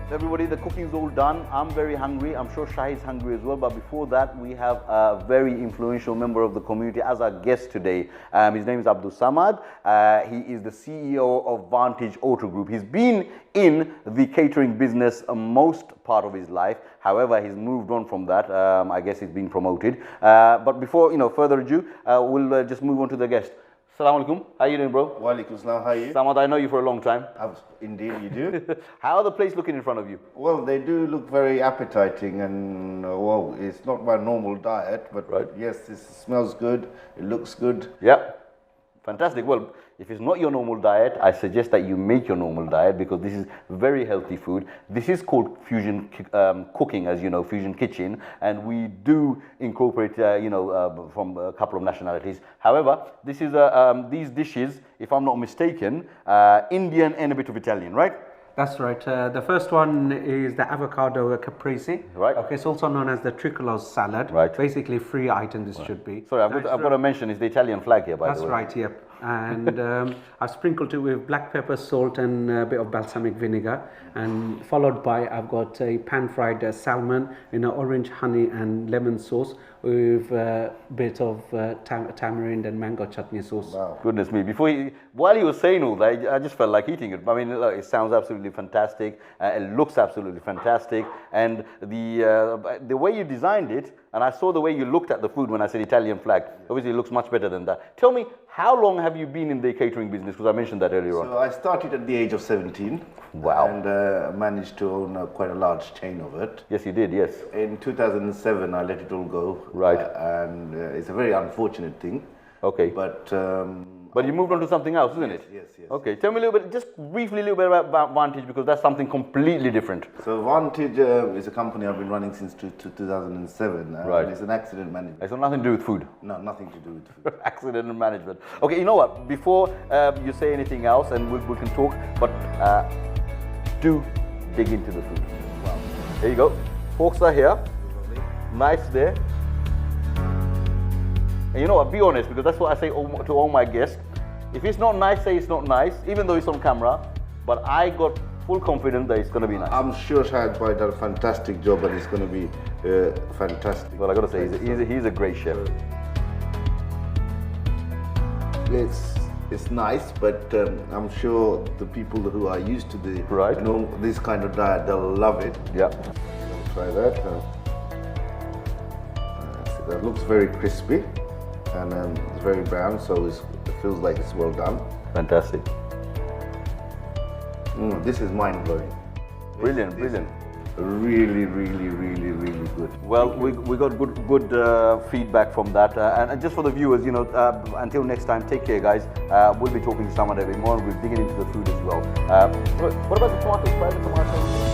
everybody, the cooking's all done. I'm very hungry. I'm sure Shahid's hungry as well. But before that, we have a very influential member of the community as our guest today. His name is Abdus. He is the CEO of Vantage Auto Group. He's been in the catering business most part of his life. However, he's moved on from that. I guess he's been promoted. But before further ado, we'll just move on to the guest. Assalamu alaikum. How are you doing, bro? Wa alaikum salam. How are you? Samad, I know you for a long time. Indeed, you do. How are the plates looking in front of you? Well, they do look very appetizing, and well, it's not my normal diet, but right. Yes, it smells good. It looks good. Yeah. Fantastic. Well, if it's not your normal diet, I suggest that you make your normal diet because this is very healthy food. This is called fusion cooking, as you know, fusion kitchen, and we do incorporate, from a couple of nationalities. However, this is these dishes, if I'm not mistaken, Indian and a bit of Italian, right? That's right. The first one is the avocado caprese. Right. Okay, it's also known as the tricolor salad. Right. Basically, free item this should be. Sorry, I've got to mention it's the Italian flag here, by the way. That's right. Yep. And I've sprinkled it with black pepper, salt, and a bit of balsamic vinegar. And followed by, I've got a pan-fried salmon in an orange, honey, and lemon sauce with a bit of tamarind and mango chutney sauce. Wow. Goodness me! While he was saying all that, I just felt like eating it. I mean, look, it sounds absolutely fantastic. It looks absolutely fantastic, and the way you designed it, and I saw the way you looked at the food when I said Italian flag. Obviously, it looks much better than that. Tell me, how long have you been in the catering business? Because I mentioned that earlier on. So I started at the age of 17. Wow. And managed to own quite a large chain of it. Yes, you did, yes. In 2007, I let it all go. Right. And it's a very unfortunate thing. Okay. But you moved on to something else, isn't it? Yes. Okay, tell me a little bit, just briefly a little bit about Vantage, because that's something completely different. So Vantage is a company I've been running since 2007. Right. It's an accident management. It's got nothing to do with food? No, nothing to do with food. Accident management. Okay, you know what? Before you say anything else, and we can talk, but do dig into the food. Wow. There you go. Forks are here. Knives there. And you know what? Be honest, because that's what I say to all my guests. If it's not nice, say it's not nice, even though it's on camera. But I got full confidence that it's going to be nice. I'm sure Shahid's done a fantastic job, and it's going to be fantastic. Well, I got to say, he's a great chef. It's nice, but I'm sure the people who are used to this kind of diet, they'll love it. Yeah. I'll try that. See, that looks very crispy, and it's very brown, so it feels like it's well done. Fantastic. This is mind-blowing. Brilliant. Really good. Well, we got good feedback from that, and just for the viewers, until next time, take care, guys. We'll be talking to someone a bit more, and we're digging into the food as well. What about the tomatoes? Try the tomatoes.